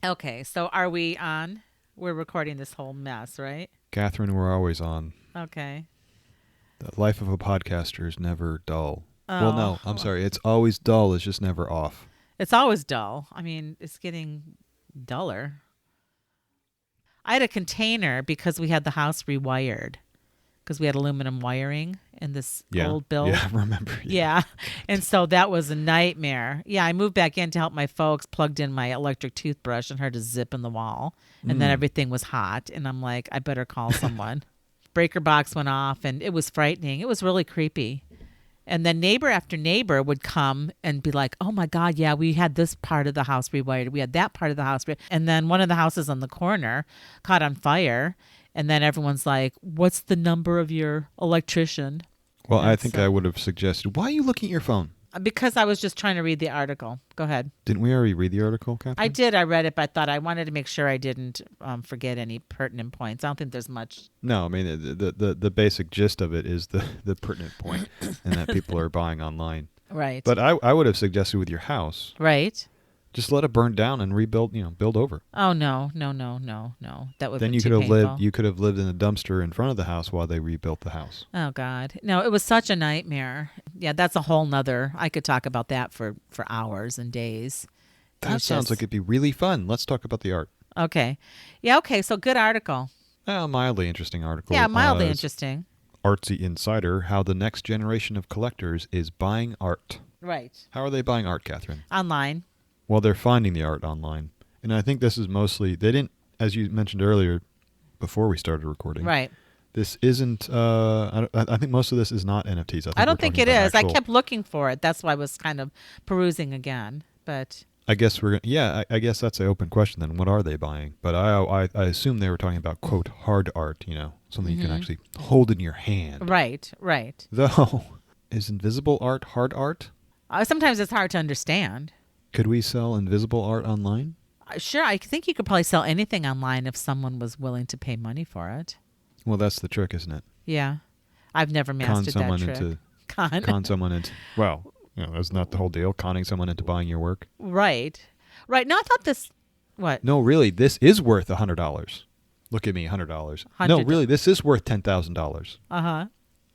Okay, so are we on? We're recording this whole mess, right? Catherine, we're always on. Okay. The life of a podcaster is never dull. Well, Oh, no, I'm sorry. It's always dull. It's just never off. it's always dull. I mean, it's getting duller. I had a container because we had the house rewired because we had aluminum wiring in this Yeah. old build. Yeah, I remember. Yeah. And so that was a nightmare. Yeah, I moved back in to help my folks, plugged in my electric toothbrush and heard a zip in the wall. And then everything was hot. And I'm like, I better call someone. Breaker box went off and it was frightening. It was really creepy. And then neighbor after neighbor would come and be like, oh my God, yeah, we had this part of the house rewired. We had that part of the house. And then one of the houses on the corner caught on fire. And then everyone's like, what's the number of your electrician? Well, And I think so- I would have suggested, why are you looking at your phone? Because I was just trying to read the article. Go ahead. Didn't we already read the article, Catherine? I did. I read it, but I thought I wanted to make sure I didn't forget any pertinent points. I don't think there's much. No, I mean, the basic gist of it is the pertinent point and that people are buying online. Right. But I would have suggested with your house, Right. just let it burn down and rebuild, build over. Oh, no. That would Then be you too could have painful. lived. You could have lived in the dumpster in front of the house while they rebuilt the house. Oh, God. No, it was such a nightmare. Yeah, that's a whole nother. I could talk about that for hours and days. It That was sounds just- like it'd be really fun. Let's talk about the art. Okay. Yeah, okay. So good article. Mildly interesting article. Yeah, mildly It's interesting. Artsy Insider, how the next generation of collectors is buying art. Right. How are they buying art, Catherine? Online. Well, they're finding the art online. And I think this is mostly, they didn't, as you mentioned earlier, before we started recording. Right. This isn't, I think most of this is not NFTs. I don't think it is. I Actual, kept looking for it. That's why I was kind of perusing again. But I guess we're, I guess that's an open question then. What are they buying? But I assume they were talking about, quote, hard art, something you can actually hold in your hand. right. Though, is invisible art hard art? Sometimes it's hard to understand. Could we sell invisible art online? Sure, I think you could probably sell anything online if someone was willing to pay money for it. Well, that's the trick, isn't it? Yeah. I've never Con mastered that someone trick. into, Con. con someone into, well, that's not the whole deal. Conning someone into buying your work. Right. No, I thought this. What? No, really, this is worth $100. Look at me, $100. No, $100. really, this is worth $10,000. Uh-huh.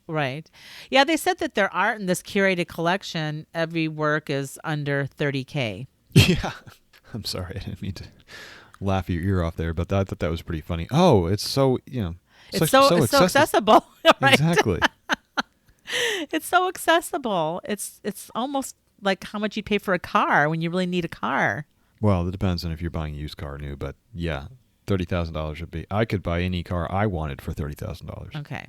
Right. Yeah, they said that their art in this curated collection, every work is under $30K. Yeah. I'm sorry, I didn't mean to laugh your ear off there, but I thought that was pretty funny. Oh, it's so, It's so accessible. Right. Exactly. It's so accessible. It's almost like how much you'd pay for a car when you really need a car. Well, it depends on if you're buying a used car or new, but yeah, $30,000 would be. I could buy any car I wanted for $30,000. Okay.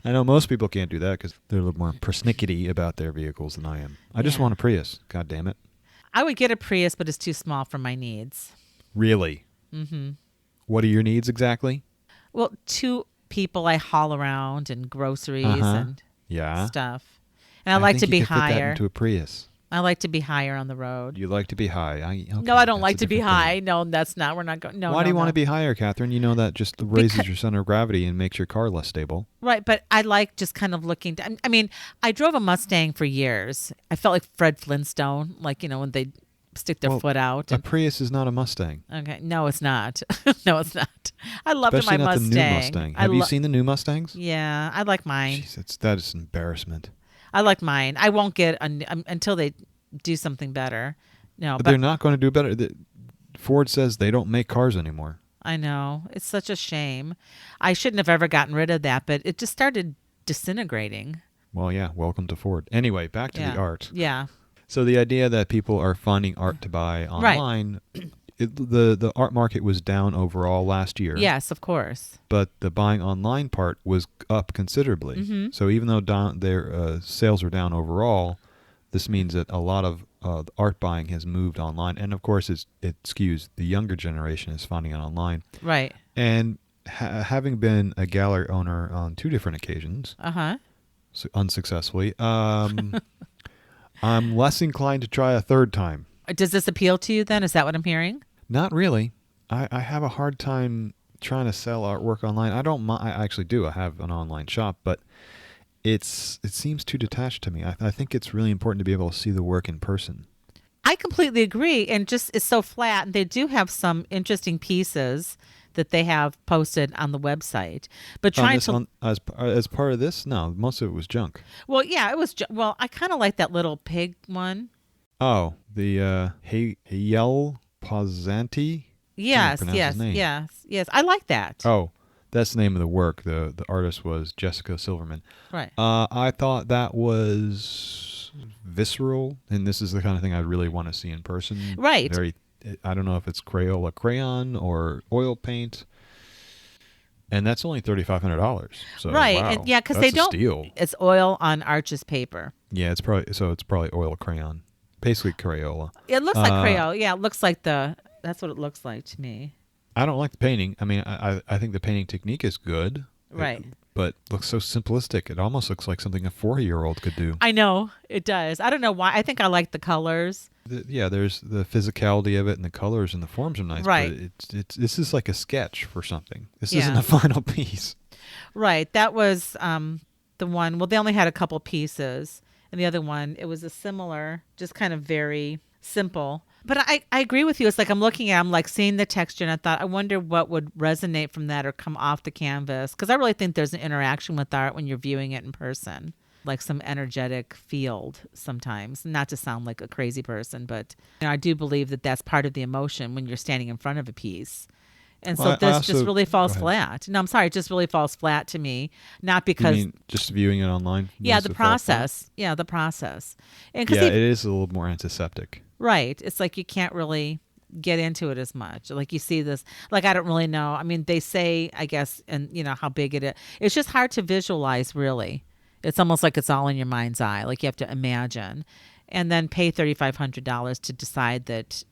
I know most people can't do that because they're a little more persnickety about their vehicles than I am. I just Yeah. want a Prius. God damn it. I would get a Prius, but it's too small for my needs. Really? Mm-hmm. What are your needs exactly? Well, 2 people I haul around and groceries Uh-huh. and Yeah. stuff. And I like to think be you could fit that higher. into a Prius. I like to be higher on the road. You like to be high. No, I don't like to be high. No, that's not. We're not going. No. Why do you want no. to be higher, Catherine? You know that just raises your center of gravity and makes your car less stable. Right, but I like just kind of looking. I mean, I drove a Mustang for years. I felt like Fred Flintstone, like when they stick their foot out. A And, Prius is not a Mustang. okay, no, it's not. No, it's not. I loved Especially my not Mustang. the new Mustang. Have you seen the new Mustangs? Yeah, I like mine. Jeez, that is embarrassment. I like mine. I won't get until they do something better. No, But but they're not going to do better. Ford says they don't make cars anymore. I know. It's such a shame. I shouldn't have ever gotten rid of that, but it just started disintegrating. Well, yeah, welcome to Ford. Anyway, back to the art. Yeah. So the idea that people are finding art to buy online, the art market was down overall last year. Yes, of course. But the buying online part was up considerably. Mm-hmm. So even though their sales are down overall, this means that a lot of art buying has moved online. And of course, it skews the younger generation is finding it online. Right. And having been a gallery owner on 2 different occasions, Uh-huh. unsuccessfully, I'm less inclined to try a third time. Does this appeal to you then? Is that what I'm hearing? Not really. I have a hard time trying to sell artwork online. I don't. I actually do. I have an online shop, but it seems too detached to me. I think it's really important to be able to see the work in person. I completely agree. And just it's so flat. And they do have some interesting pieces that they have posted on the website. But trying to, as part of this, no, most of it was junk. well, yeah, it was, well, I kind of like that little pig one. Oh, the Hayel Pozzanti. Yes, yes, yes, yes. I like that. Oh, that's the name of the work. The artist was Jessica Silverman. Right. I thought that was visceral, and this is the kind of thing I really want to see in person. Right. I don't know if it's Crayola crayon or oil paint. And that's only $3,500. So, right. wow, And yeah, because that's they don't. Steal. It's oil on Arches paper. Yeah, it's probably oil crayon, basically Crayola. It looks like Crayola. Yeah, it looks like that's what it looks like to me. I don't like the painting. I mean, I think the painting technique is good. Right. But looks so simplistic. It almost looks like something a 4-year-old could do. I know it does. I don't know why. I think I like the colors. There's the physicality of it, and the colors and the forms are nice. Right. But this is like a sketch for something. This isn't a final piece. Right. That was the one. Well, they only had a couple pieces, and the other one, it was a similar, just kind of very simple. But I agree with you. It's like I'm like seeing the texture, and I thought, I wonder what would resonate from that or come off the canvas. Because I really think there's an interaction with art when you're viewing it in person, like some energetic field sometimes. Not to sound like a crazy person, but I do believe that that's part of the emotion when you're standing in front of a piece. And so this just really falls flat. No, I'm sorry. It just really falls flat to me. Not because... You mean just viewing it online? Yeah, the process. Yeah, the process. And it is a little more antiseptic. Right. It's like you can't really get into it as much. Like you see this, like I don't really know. I mean, they say, I guess, and how big it is. It's just hard to visualize, really. It's almost like it's all in your mind's eye. Like you have to imagine and then pay $3,500 to decide that,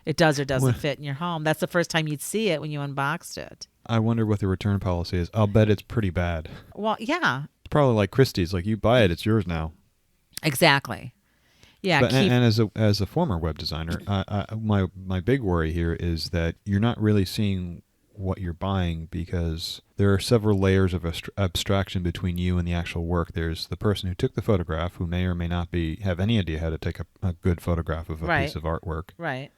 it does or doesn't fit in your home. That's the first time you'd see it when you unboxed it. I wonder what the return policy is. I'll bet it's pretty bad. Well, yeah. It's probably like Christie's. Like you buy it, it's yours now. Exactly. Yeah, but, and as a former web designer, my big worry here is that you're not really seeing what you're buying because there are several layers of abstraction between you and the actual work. There's the person who took the photograph, who may or may not have any idea how to take a good photograph of a piece of artwork. Right.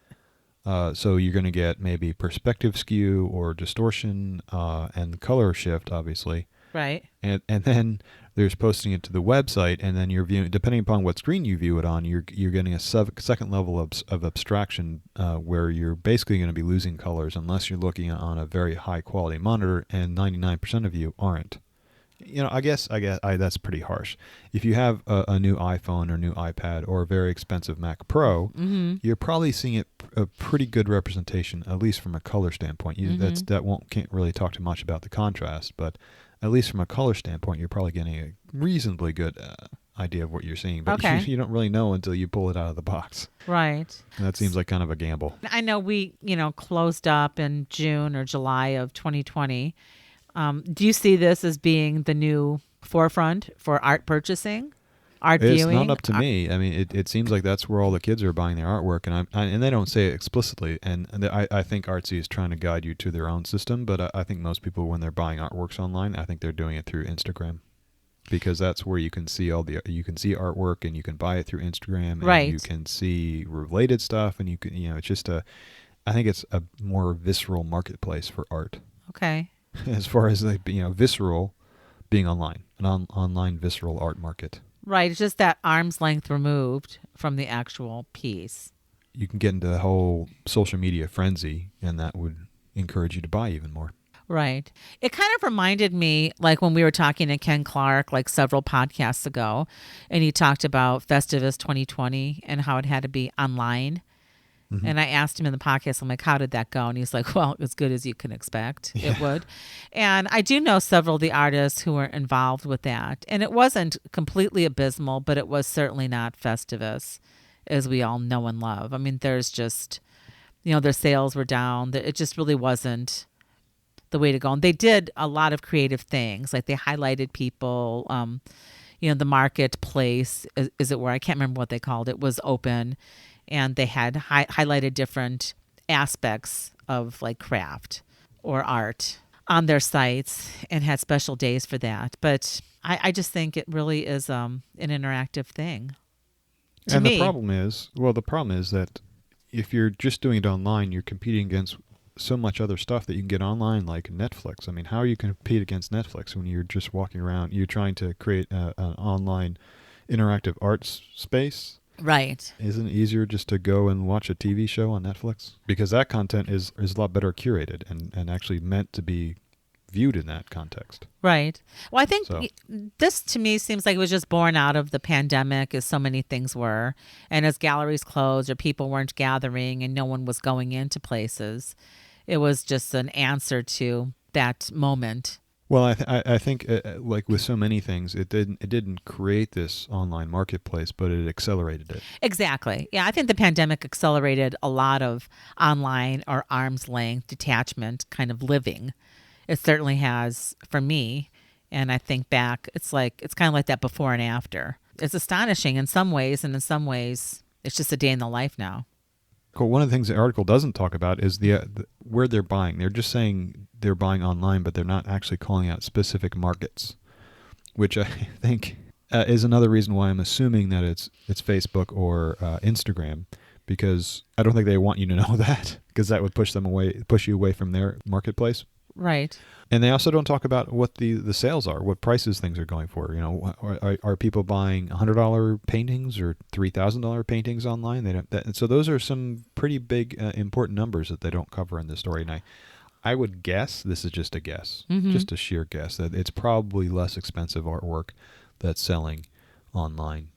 So you're going to get maybe perspective skew or distortion and color shift, obviously. Right. And then there's posting it to the website, and then you're viewing, depending upon what screen you view it on, you're getting a second level of abstraction where you're basically going to be losing colors unless you're looking on a very high quality monitor, and 99% of you aren't. I guess that's pretty harsh. If you have a new iPhone or new iPad or a very expensive Mac Pro, you're probably seeing a pretty good representation, at least from a color standpoint. Can't really talk too much about the contrast, but at least from a color standpoint, you're probably getting a reasonably good idea of what you're seeing. But you don't really know until you pull it out of the box. Right. And that seems like kind of a gamble. I know we, closed up in June or July of 2020. Do you see this as being the new forefront for art purchasing, art viewing? It's not up to me. I mean, it seems like that's where all the kids are buying their artwork, and they don't say it explicitly. And I think Artsy is trying to guide you to their own system, but I think most people, when they're buying artworks online, I think they're doing it through Instagram, because that's where you can see artwork, and you can buy it through Instagram, and you can see related stuff, and you can it's just I think it's a more visceral marketplace for art. Okay. As far as visceral being online, an online visceral art market. Right. It's just that arm's length removed from the actual piece. You can get into the whole social media frenzy, and that would encourage you to buy even more. Right. It kind of reminded me, like when we were talking to Ken Clark, like several podcasts ago, and he talked about Phoestivus 2020 and how it had to be online. Mm-hmm. And I asked him in the podcast, I'm like, how did that go? And he's like, well, as good as you can expect. Yeah. It would. And I do know several of the artists who were involved with that. And it wasn't completely abysmal, but it was certainly not Phoestivus, as we all know and love. I mean, there's just, their sales were down. It just really wasn't the way to go. And they did a lot of creative things. Like they highlighted people, the marketplace, is it where, I can't remember what they called it, was open. And they had highlighted different aspects of like craft or art on their sites and had special days for that. But I just think it really is an interactive thing. To And the me. problem is, that if you're just doing it online, you're competing against so much other stuff that you can get online, like Netflix. I mean, how are you compete against Netflix when you're just walking around? You're trying to create an online interactive arts space. Right. Isn't it easier just to go and watch a TV show on Netflix? Because that content is a lot better curated and actually meant to be viewed in that context. Right. Well, I think So, this to me seems like it was just born out of the pandemic, as so many things were. And as galleries closed or people weren't gathering and no one was going into places, it was just an answer to that moment. well, I think like with so many things, it didn't create this online marketplace, but it accelerated it. Exactly. Yeah, I think the pandemic accelerated a lot of online or arm's length detachment kind of living. It certainly has for me. And I think back, it's kind of like that before and after. It's astonishing in some ways, and in some ways, it's just a day in the life now. Cool. One of the things the article doesn't talk about is the where they're buying. They're just saying they're buying online, but they're not actually calling out specific markets, which I think is another reason why I'm assuming that it's Facebook or Instagram, because I don't think they want you to know that, because that would push you away from their marketplace. Right. And they also don't talk about what the sales are, what prices things are going for. You know, are people buying $100 paintings or $3,000 paintings online? They don't. So those are some pretty big important numbers that they don't cover in this story. And I would guess, this is just a guess, just a sheer guess, that it's probably less expensive artwork that's selling online.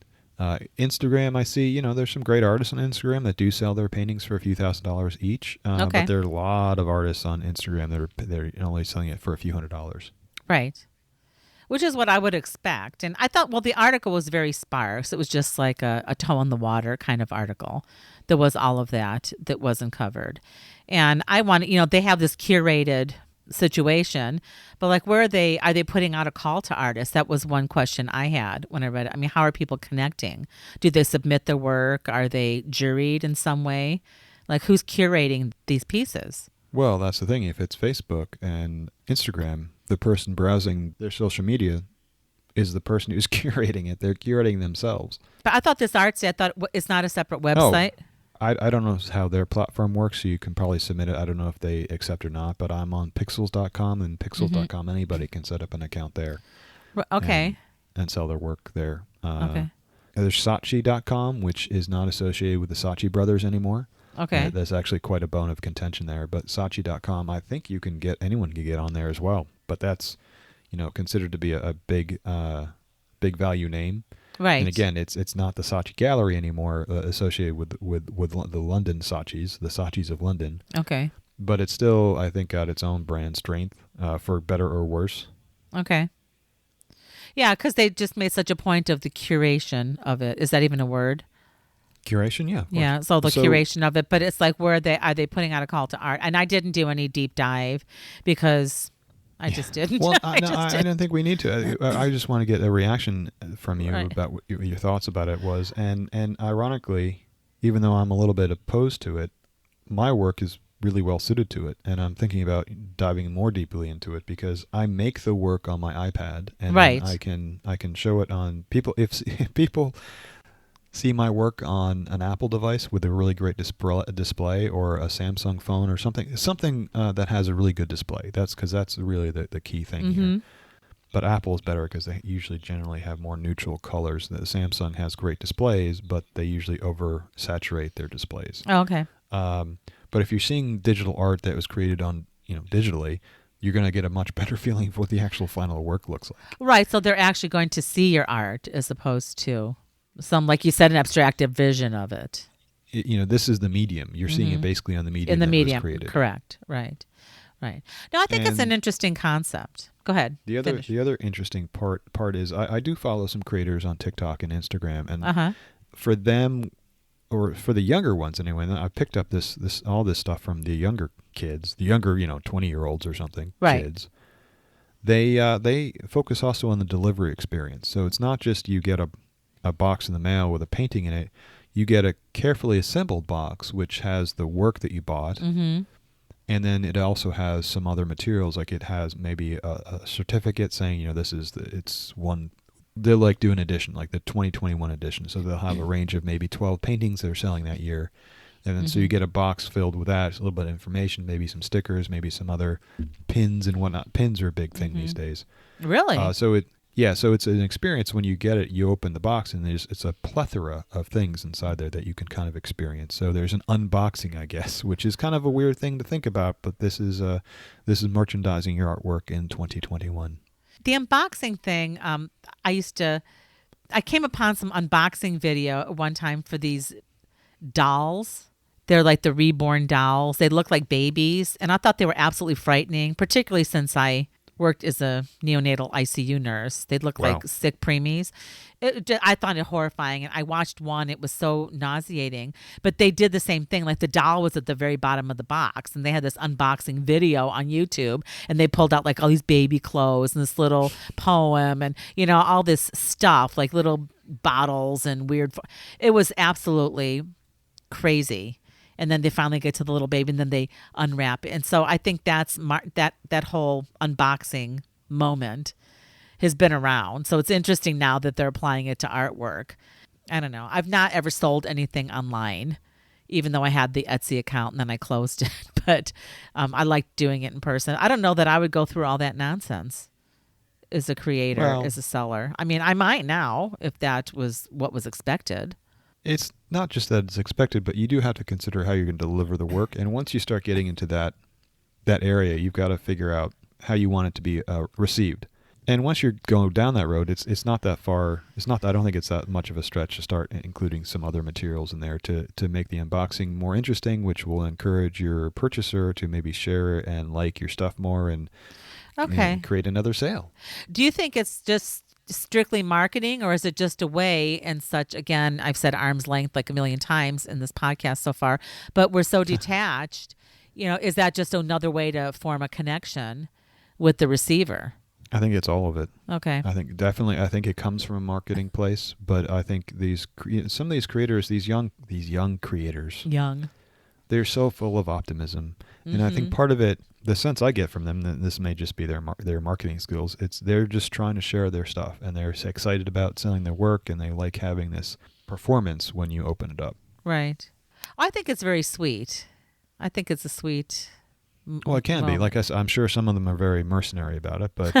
Instagram, I see, there's some great artists on Instagram that do sell their paintings for a few $1,000s each. Okay. But there are a lot of artists on Instagram that they're only selling it for a few $100s. Right. Which is what I would expect. And I thought, well, the article was very sparse. It was just like a toe in the water kind of article. There was all of that wasn't covered. And I want, they have this curated situation, but like, are they putting out a call to artists? That was one question I had when I read it. I mean, how are people connecting? Do they submit their work? Are they juried in some way? Like, who's curating these pieces? Well, that's the thing. If it's Facebook and Instagram, the person browsing their social media is the person who's curating it. They're curating themselves. But I thought this Artsy, it's not a separate website. Oh. I don't know how their platform works, so you can probably submit it. I don't know if they accept or not, but I'm on pixels.com, and pixels.com, anybody can set up an account there. Okay. And sell their work there. Okay. There's Saatchi.com, which is not associated with the Saatchi brothers anymore. Okay. There's actually quite a bone of contention there, but Saatchi.com, I think anyone can get on there as well. But that's, considered to be a big value name. Right. And again, it's not the Saatchi Gallery anymore, associated with the London Saatchis, the Saatchis of London. Okay. But it's still, I think, got its own brand strength, for better or worse. Okay. Yeah, because they just made such a point of the curation of it. Is that even a word? Curation, yeah. Yeah, so the curation of it. But it's like, are they putting out a call to art? And I didn't do any deep dive because I just didn't. Well, I didn't think we need to. I just want to get a reaction from you about what your thoughts about it was. And ironically, even though I'm a little bit opposed to it, my work is really well suited to it. And I'm thinking about diving more deeply into it because I make the work on my iPad. And right. I can show it on people. If people see my work on an Apple device with a really great display or a Samsung phone or something that has a really good display. That's really the key thing here. But Apple is better because they usually generally have more neutral colors. The Samsung has great displays, but they usually oversaturate their displays. Oh, okay. But if you're seeing digital art that was created on digitally, you're going to get a much better feeling of what the actual final work looks like. Right. So they're actually going to see your art as opposed to some, like you said, an abstractive vision of it. This is the medium. You're seeing it basically on the medium. In the medium, was created. Correct. Right. No, I think it's an interesting concept. Go ahead. The other interesting part is I do follow some creators on TikTok and Instagram, and for them, or for the younger ones anyway, and I picked up all this stuff from the younger kids, the younger 20-year-olds or something, right. Kids. They focus also on the delivery experience. So it's not just you get a box in the mail with a painting in it. You get a carefully assembled box which has the work that you bought, and then it also has some other materials, like it has maybe a certificate saying it's they'll like do an edition, like the 2021 edition. So they'll have a range of maybe 12 paintings they're selling that year. And then so you get a box filled with that, a little bit of information, maybe some stickers, maybe some other pins and whatnot. Pins are a big thing these days. Really? So it's an experience when you get it. You open the box and it's a plethora of things inside there that you can kind of experience. So there's an unboxing, I guess, which is kind of a weird thing to think about, but this is merchandising your artwork in 2021. The unboxing thing, I came upon some unboxing video at one time for these dolls. They're like the reborn dolls. They look like babies. And I thought they were absolutely frightening, particularly since I worked as a neonatal ICU nurse. They look like sick preemies. I thought it horrifying. And I watched one. It was so nauseating. But they did the same thing. Like the doll was at the very bottom of the box. And they had this unboxing video on YouTube. And they pulled out like all these baby clothes and this little poem and, all this stuff, like little bottles and weird. It was absolutely crazy. And then they finally get to the little baby and then they unwrap it. And so I think that's that whole unboxing moment has been around. So it's interesting now that they're applying it to artwork. I don't know. I've not ever sold anything online, even though I had the Etsy account and then I closed it. But I like doing it in person. I don't know that I would go through all that nonsense as a creator, as a seller. I mean, I might now if that was what was expected. It's not just that it's expected, but you do have to consider how you're going to deliver the work. And once you start getting into that area, you've got to figure out how you want it to be received. And once you're going down that road, it's not that far. I don't think it's that much of a stretch to start including some other materials in there to make the unboxing more interesting, which will encourage your purchaser to maybe share and like your stuff more and create another sale. Do you think it's just strictly marketing, or is it just a way and such, again, I've said arm's length like a million times in this podcast so far, but we're so detached, is that just another way to form a connection with the receiver? I think it's all of it. Okay. I think it comes from a marketing place, but I think some of these creators, these young creators, they're so full of optimism. And I think part of it, the sense I get from them, that this may just be their marketing skills, they're just trying to share their stuff, and they're excited about selling their work, and they like having this performance when you open it up. Right. I think it's very sweet. I think it's a sweet Well, it can be. Like I said, I'm sure some of them are very mercenary about it, but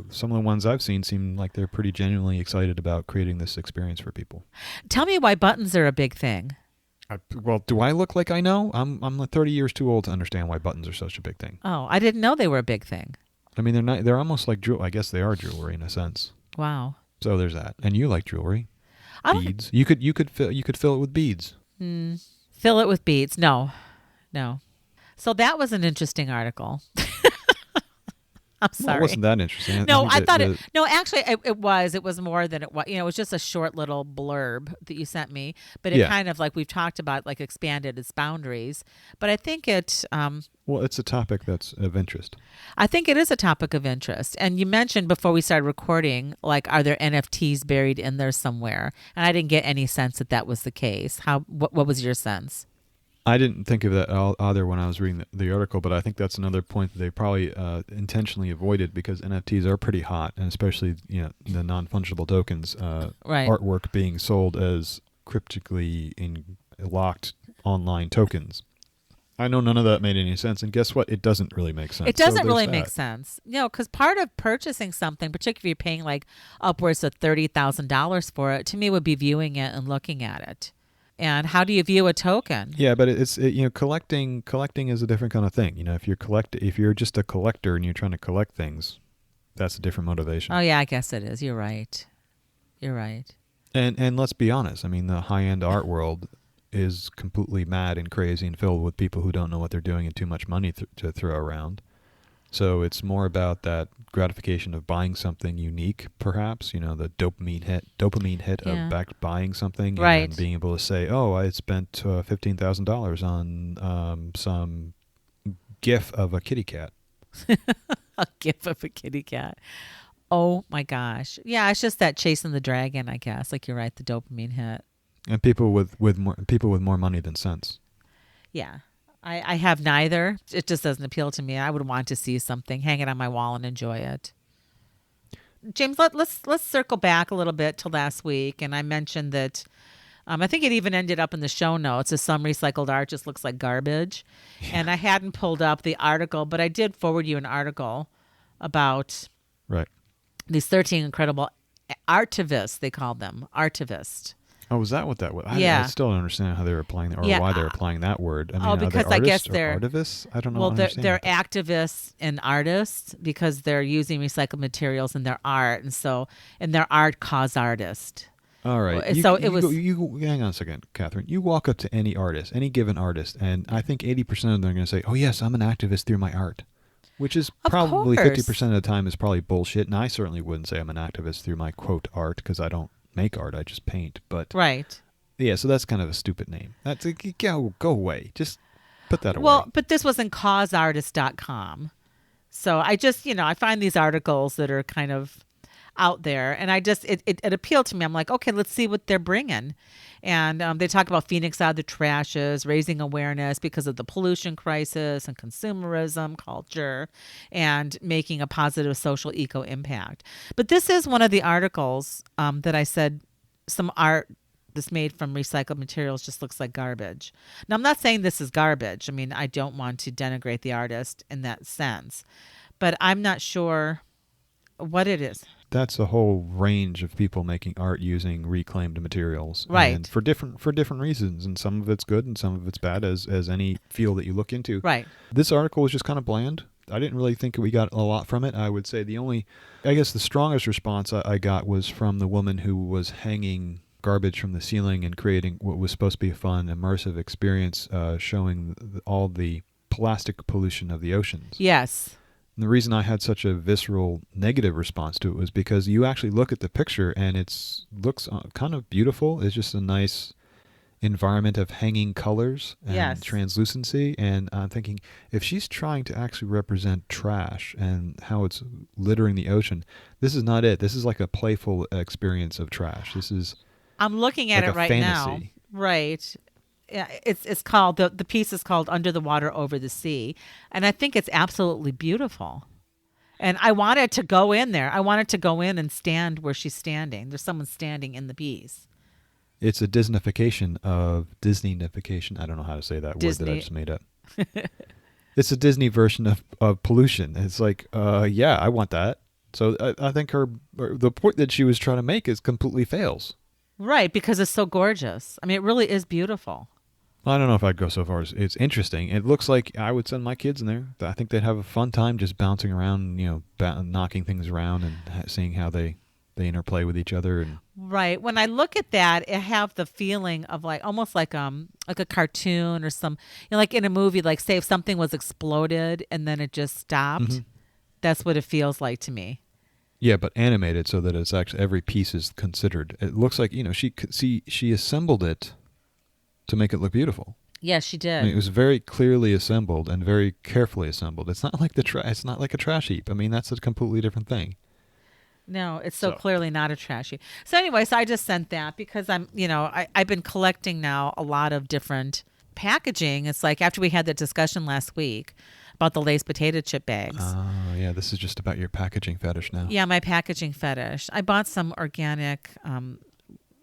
some of the ones I've seen seem like they're pretty genuinely excited about creating this experience for people. Tell me why buttons are a big thing. Well, do I look like I know? I'm 30 years too old to understand why buttons are such a big thing. Oh, I didn't know they were a big thing. I mean, they're not. They're almost like jewelry. I guess they are jewelry in a sense. Wow. So there's that. And you like jewelry? Beads. You could fill it with beads. Fill it with beads? No. So that was an interesting article. I'm sorry. Well, it wasn't that interesting. No, I thought it. No, actually, it was. It was more than it was. It was just a short little blurb that you sent me, but it kind of, like we've talked about, like expanded its boundaries. But I think it. Well, it's a topic that's of interest. I think it is a topic of interest. And you mentioned before we started recording, like, are there NFTs buried in there somewhere? And I didn't get any sense that was the case. What was your sense? I didn't think of that either when I was reading the article, but I think that's another point that they probably intentionally avoided, because NFTs are pretty hot, and especially the non-fungible tokens, artwork being sold as cryptically locked online tokens. I know none of that made any sense, and guess what? It doesn't really make sense. It doesn't really make sense. Because part of purchasing something, particularly if you're paying like upwards of $30,000 for it, to me would be viewing it and looking at it. And how do you view a token? Yeah, but collecting is a different kind of thing. If you're just a collector and you're trying to collect things, that's a different motivation. Oh yeah, I guess it is. You're right. And let's be honest. I mean, the high-end art world is completely mad and crazy and filled with people who don't know what they're doing and too much money to throw around. So it's more about that gratification of buying something unique, perhaps, the dopamine hit of buying something, right, and being able to say, oh, I spent $15,000 on some GIF of a kitty cat. A GIF of a kitty cat. Oh my gosh. Yeah, it's just that chasing the dragon, I guess. Like, you're right, the dopamine hit. And people with more money than sense. Yeah. I have neither. It just doesn't appeal to me. I would want to see something, hang it on my wall and enjoy it. James, let's circle back a little bit to last week, and I mentioned that I think it even ended up in the show notes as some recycled art just looks like garbage, and I hadn't pulled up the article, but I did forward you an article about Right. these 13 incredible artivists. They called them artivists. Oh, was that what that was? Yeah. I still don't understand how they were applying that, or Yeah, why they're applying that word. I mean, because are they I guess artists or they're artivists? I don't know. Well, I they're understand. activists and artists because they're using recycled materials in their art, and their art cause artist. All right. So it was. You hang on a second, Catherine. You walk up to any artist, any given artist, and I think 80% of them are going to say, "Oh yes, I'm an activist through my art," which is Of probably course. 50% of the time is probably bullshit. And I certainly wouldn't say I'm an activist through my quote art because I don't make art. I just paint. But Right. yeah, so that's kind of a stupid name. That's go away. Just put that away. Well, but this was in causeartist.com. So I just, I find these articles that are kind of out there, and I just, it appealed to me. I'm like, okay, let's see what they're bringing. And they talk about Phoenix out of the trashes, raising awareness because of the pollution crisis and consumerism culture, and making a positive social eco impact. But this is one of the articles that I said some art that's made from recycled materials just looks like garbage. Now, I'm not saying this is garbage. I mean, I don't want to denigrate the artist in that sense, but I'm not sure what it is. That's a whole range of people making art using reclaimed materials, Right. And for different reasons, and some of it's good and some of it's bad, as any field that you look into. Right. This article was just kind of bland. I didn't really think we got a lot from it. I would say I guess the strongest response I got was from the woman who was hanging garbage from the ceiling and creating what was supposed to be a fun, immersive experience, showing all the plastic pollution of the oceans. Yes. And the reason I had such a visceral negative response to it was because you actually look at the picture and it looks kind of beautiful. It's just a nice environment of hanging colors and Yes. translucency. And I'm thinking, if she's trying to actually represent trash and how it's littering the ocean, this is not it. This is like a playful experience of trash. This is I'm looking at like it a right fantasy. now. Right. Yeah, it's called the piece is called Under the Water Over the Sea, and I think it's absolutely beautiful. And I wanted to go in there. I wanted to go in and stand where she's standing. There's someone standing in the piece. It's a Disneyfication of Disneynification. I don't know how to say that word that I Disney. just made up. It's a Disney version of pollution. It's like, yeah, I want that. So I think the point that she was trying to make is completely fails. Right, because it's so gorgeous. I mean, it really is beautiful. I don't know if I'd go so far as it's interesting. It looks like I would send my kids in there. I think they'd have a fun time just bouncing around, knocking things around and seeing how they interplay with each other. And Right. When I look at that, I have the feeling of almost like a cartoon or some, like in a movie, like say if something was exploded and then it just stopped. Mm-hmm. That's what it feels like to me. yeah, but animated so that it's actually every piece is considered. It looks like she assembled it to make it look beautiful. Yes, she did. I mean, it was very clearly assembled and very carefully assembled. It's not like it's not like a trash heap. I mean, that's a completely different thing. No, it's so So- clearly not a trashy. So anyway, so I just sent that because I've been collecting now a lot of different packaging. It's like after we had that discussion last week about the Lay's potato chip bags. Oh, yeah, this is just about your packaging fetish now. Yeah, my packaging fetish. I bought some organic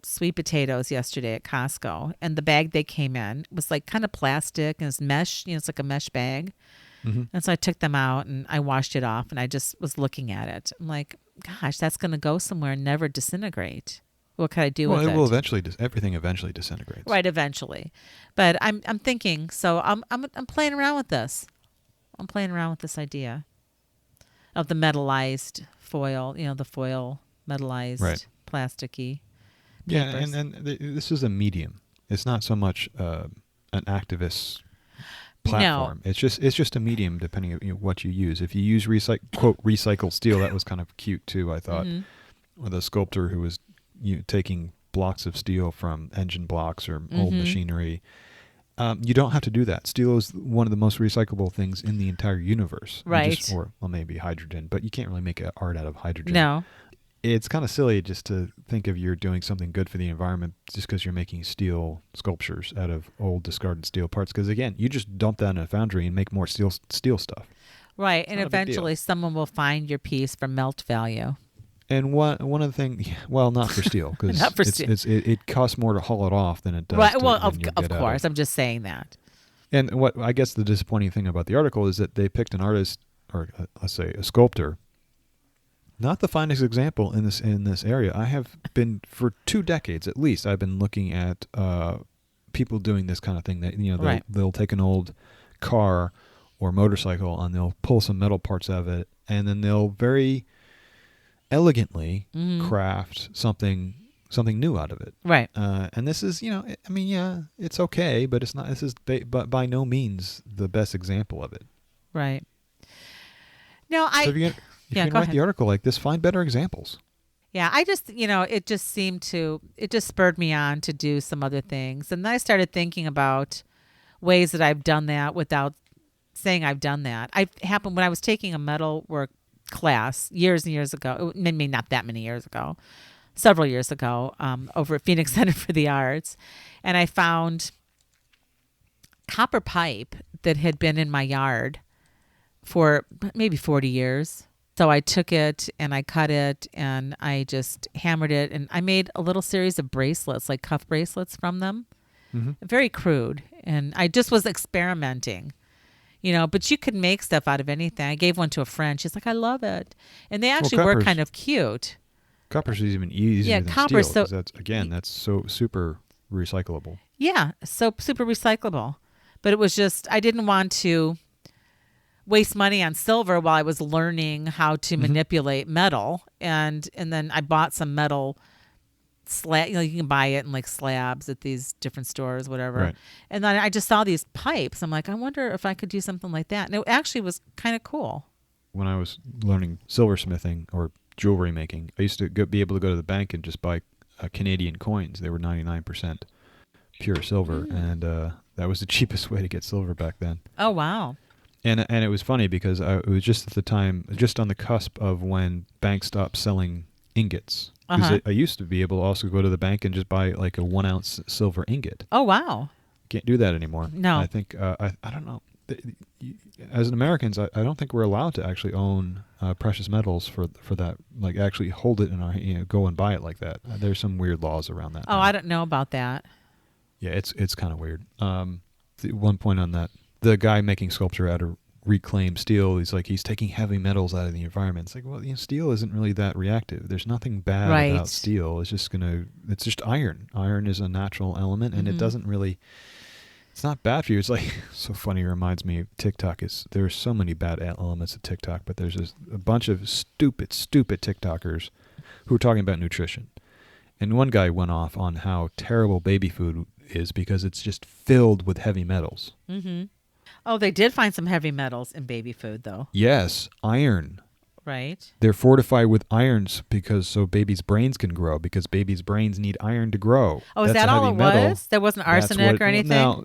sweet potatoes yesterday at Costco, and the bag they came in was like kind of plastic and it's mesh. It's like a mesh bag. Mm-hmm. And so I took them out and I washed it off, and I just was looking at it. I'm like, gosh, that's going to go somewhere and never disintegrate. What can I do Well, with it it? will eventually. Everything eventually disintegrates. Right, eventually. But I'm thinking. So I'm playing around with this. I'm playing around with this idea of the metallized foil. The foil metallized, Right. plasticky. Yeah, papers. and this is a medium. It's not so much an activist platform. It's just a medium, depending on what you use. If you use quote recycled steel, that was kind of cute too. I thought, with a sculptor who was taking blocks of steel from engine blocks or old machinery. You don't have to do that. Steel is one of the most recyclable things in the entire universe. Right. Or maybe hydrogen, but you can't really make art out of hydrogen. No. It's kind of silly just to think of you're doing something good for the environment just because you're making steel sculptures out of old discarded steel parts. Because again, you just dump that in a foundry and make more steel stuff. Right, and not a big deal. eventually someone will find your piece for melt value. And one of the things, well, not for steel, because Not for steel. it costs more to haul it off than it does. Right. Well, than you of get out course. I'm just saying that. And what I guess the disappointing thing about the article is that they picked an artist, or let's say a sculptor, not the finest example in this area. I have been for 2 decades at least. I've been looking at people doing this kind of thing. That they'll take an old car or motorcycle and they'll pull some metal parts out of it, and then they'll very elegantly craft something new out of it. Right. And this is, it's okay, but it's not. This is but by no means the best example of it. Right. No, So if you can write the article like this, find better examples. Yeah, I just, it just spurred me on to do some other things. And then I started thinking about ways that I've done that without saying I've done that. Happened when I was taking a metalwork class years and years ago, maybe not that many years ago, several years ago, over at Phoenix Center for the Arts. And I found copper pipe that had been in my yard for maybe 40 years. So I took it and I cut it and I just hammered it, and I made a little series of bracelets, like cuff bracelets from them. Very crude. And I just was experimenting, but you could make stuff out of anything. I gave one to a friend. She's like, I love it. And they actually were kind of cute. Copper's even easier than copper. Steel, that's so super recyclable. Yeah, so super recyclable. But it was just, I didn't want to waste money on silver while I was learning how to manipulate metal. And then I bought some metal slab. You can buy it in like slabs at these different stores, whatever. Right. And then I just saw these pipes. I'm like, I wonder if I could do something like that. And it actually was kind of cool. When I was learning silversmithing or jewelry making, I used to be able to go to the bank and just buy Canadian coins. They were 99% pure silver, and that was the cheapest way to get silver back then. Oh, wow. And it was funny because it was just at the time, just on the cusp of when banks stopped selling ingots. Because I used to be able to also go to the bank and just buy like a 1-ounce silver ingot. Oh, wow. Can't do that anymore. No. I think, I don't know. As Americans, I don't think we're allowed to actually own precious metals for that. Like actually hold it in our, go and buy it like that. There's some weird laws around that. Oh, I don't know about that. Yeah, it's kind of weird. One point on that, the guy making sculpture out of reclaimed steel, he's taking heavy metals out of the environment. It's like, well, steel isn't really that reactive. There's nothing bad about steel. It's just iron. Iron is a natural element, and it doesn't really. It's not bad for you. It's like so funny. It reminds me of TikTok. There's so many bad elements of TikTok, but there's a bunch of stupid TikTokers who are talking about nutrition. And one guy went off on how terrible baby food is because it's just filled with heavy metals. Mm-hmm. Oh, they did find some heavy metals in baby food, though. Yes, iron. Right. They're fortified with irons so babies' brains can grow, because babies' brains need iron to grow. Oh, is that all it was? There wasn't arsenic or anything? Now,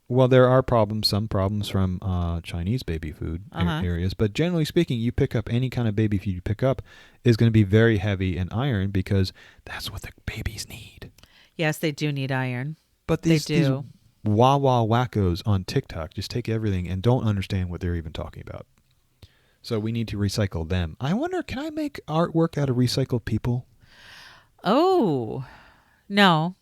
well, there are some problems from Chinese baby food areas, but generally speaking, you pick up any kind of baby food you pick up is going to be very heavy in iron, because that's what the babies need. Yes, they do need iron. But these wah-wah wackos on TikTok just take everything and don't understand what they're even talking about. So we need to recycle them. I wonder, can I make artwork out of recycled people? Oh, no.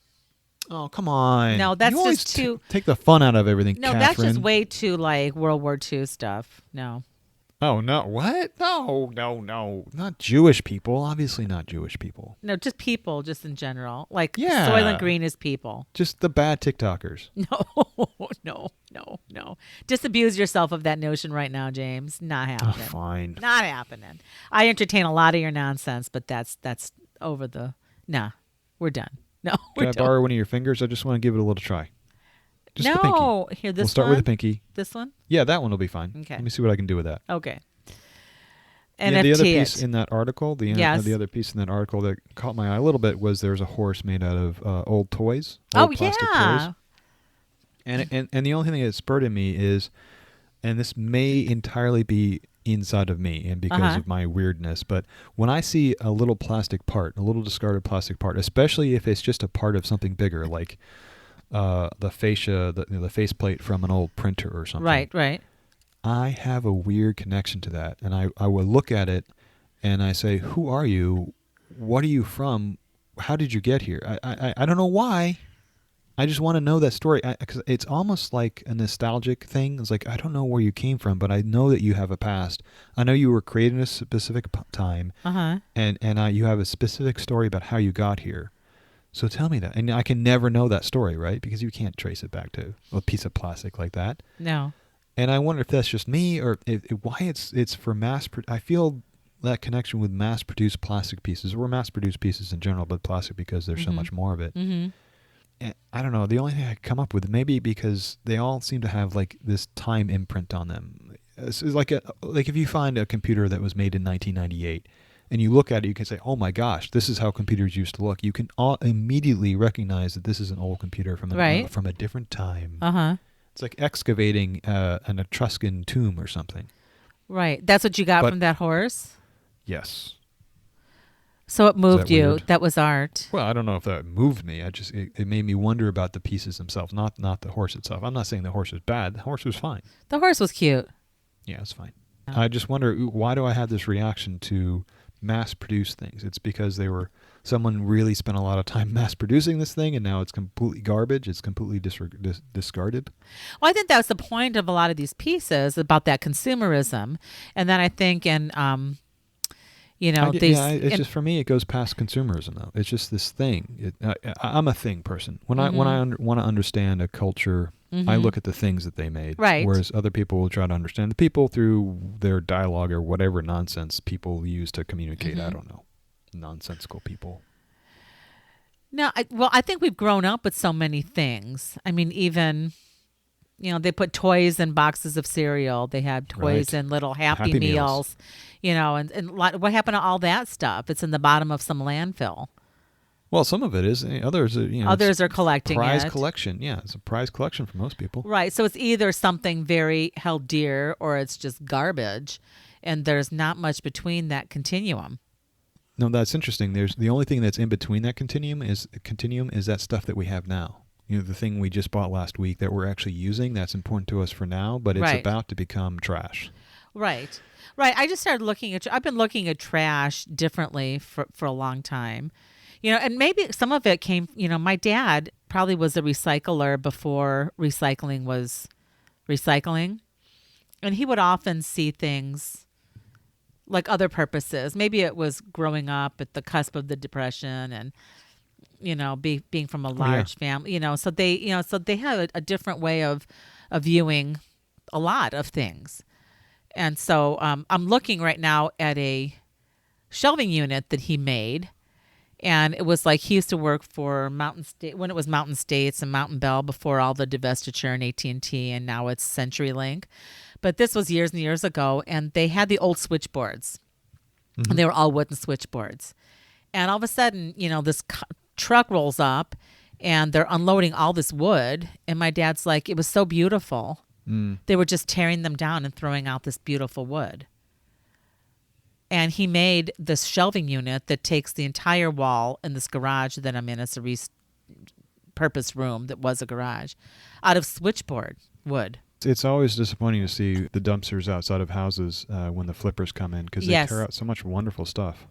Oh, come on. No, that's just too... take the fun out of everything, No, Catherine. That's just way too, like, World War II stuff. No. Oh, no. What? No. Not Jewish people. Obviously not Jewish people. No, just people, just in general. Like, Soylent Green is people. Just the bad TikTokers. No. Disabuse yourself of that notion right now, James. Not happening. Oh, fine. Not happening. I entertain a lot of your nonsense, but that's over the... Nah, we're done. No, Can I borrow one of your fingers? I just want to give it a little try. Just the pinky. Here, this one? We'll start with the pinky. This one? Yeah, that one will be fine. Okay. Let me see what I can do with that. Okay. NFT the other piece in that article, the other piece in that article that caught my eye a little bit was there's a horse made out of old toys. Old plastic toys. And the only thing that spurred in me is, and this may entirely be inside of me and because of my weirdness, but when I see a little plastic part, a little discarded plastic part, especially if it's just a part of something bigger, like the fascia, the faceplate from an old printer or something. Right. I have a weird connection to that, and I will look at it and I say, "Who are you? What are you from? How did you get here?" I don't know why. I just want to know that story, because it's almost like a nostalgic thing. It's like, I don't know where you came from, but I know that you have a past. I know you were created in a specific time, and you have a specific story about how you got here. So tell me that. And I can never know that story, right? Because you can't trace it back to a piece of plastic like that. No. And I wonder if that's just me, or why it's for mass. I feel that connection with mass-produced plastic pieces, or mass-produced pieces in general, but plastic because there's so much more of it. Mm-hmm. I don't know. The only thing I come up with, maybe because they all seem to have like this time imprint on them. It's like if you find a computer that was made in 1998 and you look at it, you can say, "Oh my gosh, this is how computers used to look." You can immediately recognize that this is an old computer from a different time. It's like excavating an Etruscan tomb or something. Right. That's what you got from that horse? Yes. So it moved you. Weird? That was art. Well, I don't know if that moved me. It made me wonder about the pieces themselves, not the horse itself. I'm not saying the horse was bad. The horse was fine. The horse was cute. Yeah, it's fine. I just wonder, why do I have this reaction to mass-produced things? It's because someone really spent a lot of time mass-producing this thing, and now it's completely garbage. It's completely discarded. Well, I think that was the point of a lot of these pieces, about that consumerism. And then I think it's just, for me, it goes past consumerism, though. It's just this thing. I'm a thing person. When I want to understand a culture, I look at the things that they made. Right. Whereas other people will try to understand the people through their dialogue or whatever nonsense people use to communicate. I don't know. Nonsensical people. No, I think we've grown up with so many things. I mean, even... they put toys in boxes of cereal. They had toys in little Happy Meals. And what happened to all that stuff? It's in the bottom of some landfill. Well, some of it is. Others are collecting prize it. collection. Yeah, it's a prize collection for most people. Right. So it's either something very held dear or it's just garbage. And there's not much between that continuum. No, that's interesting. The only thing that's in between that continuum is that stuff that we have now. The thing we just bought last week that we're actually using, that's important to us for now, but it's about to become trash. Right. I just started I've been looking at trash differently for a long time. And maybe some of it came, my dad probably was a recycler before recycling was recycling. And he would often see things like other purposes. Maybe it was growing up at the cusp of the Depression and being from a large family, so they have a different way of viewing a lot of things. And so I'm looking right now at a shelving unit that he made. And it was like he used to work for Mountain State when it was Mountain States and Mountain Bell before all the divestiture and AT&T, and now it's CenturyLink. But this was years and years ago, and they had the old switchboards. And they were all wooden switchboards. And all of a sudden, this truck rolls up and they're unloading all this wood, and my dad's like, it was so beautiful. They were just tearing them down and throwing out this beautiful wood. And he made this shelving unit that takes the entire wall in this garage that I'm in. It's a repurposed room that was a garage out of switchboard wood. It's always disappointing to see the dumpsters outside of houses when the flippers come in, because they tear out so much wonderful stuff.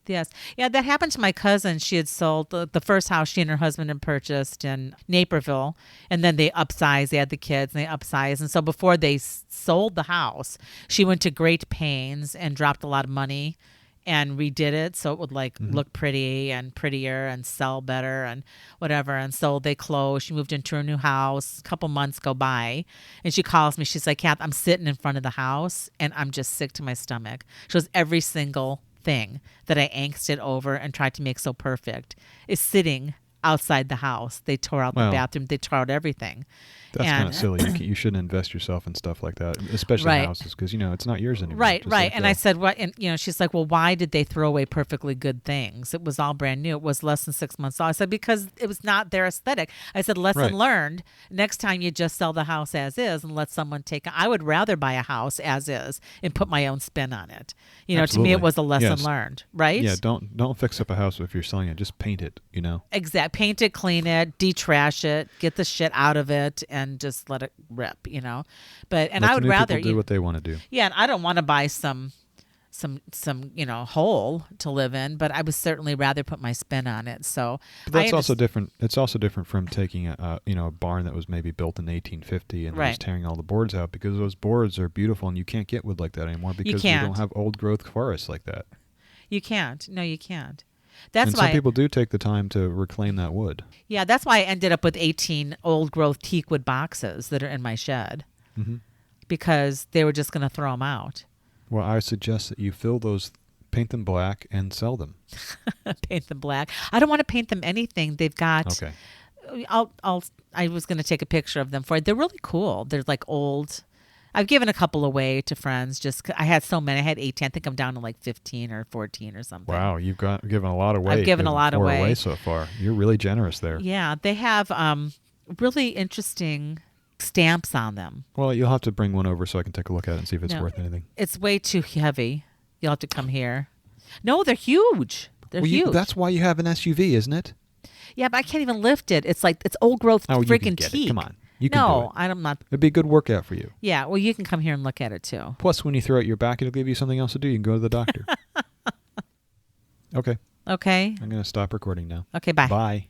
Yes. Yeah, that happened to my cousin. She had sold the first house she and her husband had purchased in Naperville, and then they upsized. They had the kids, and they upsized. And so before they sold the house, she went to great pains and dropped a lot of money and redid it so it would look pretty and prettier and sell better and whatever. And so they closed. She moved into her new house. A couple months go by, and she calls me. She's like, "Kath, I'm sitting in front of the house, and I'm just sick to my stomach." She goes, "Every single thing that I angsted over and tried to make so perfect is sitting outside the house." They tore out the bathroom. They tore out everything. That's kind of silly. You shouldn't invest yourself in stuff like that, especially houses, because it's not yours anymore. Right. And I said, "What?" And she's like, "Well, why did they throw away perfectly good things? It was all brand new. It was less than 6 months old." I said, "Because it was not their aesthetic." I said, "Lesson learned. Next time you just sell the house as is and let someone take it. I would rather buy a house as is and put my own spin on it." To me, it was a lesson learned, right? Yeah. Don't fix up a house if you're selling it. Just paint it. Exactly. Paint it, clean it, detrash it, get the shit out of it, and just let it rip. But I would rather do what they want to do. Yeah, and I don't want to buy some hole to live in, but I would certainly rather put my spin on it. So But that's also different. It's also different from taking a barn that was maybe built in 1850 and just tearing all the boards out, because those boards are beautiful and you can't get wood like that anymore because we don't have old growth forests like that. You can't. No, you can't. That's and why some people do take the time to reclaim that wood. Yeah, that's why I ended up with 18 old growth teak wood boxes that are in my shed, because they were just going to throw them out. Well, I suggest that you fill those, paint them black, and sell them. Paint them black. I don't want to paint them anything. They've got. Okay. I was going to take a picture of them for you. They're really cool. They're like old. I've given a couple away to friends. I had so many. I had 18. I think I'm down to like 15 or 14 or something. Wow, you've given a lot away. I've given a lot away so far. You're really generous there. Yeah, they have really interesting stamps on them. Well, you'll have to bring one over so I can take a look at it and see if it's worth anything. It's way too heavy. You'll have to come here. No, they're huge. They're huge. That's why you have an SUV, isn't it? Yeah, but I can't even lift it. It's like it's old growth freaking teak. Come on. You can do it. I'm not. It'd be a good workout for you. Yeah, well, you can come here and look at it too. Plus, when you throw out your back, it'll give you something else to do. You can go to the doctor. Okay. Okay. I'm going to stop recording now. Okay, bye. Bye.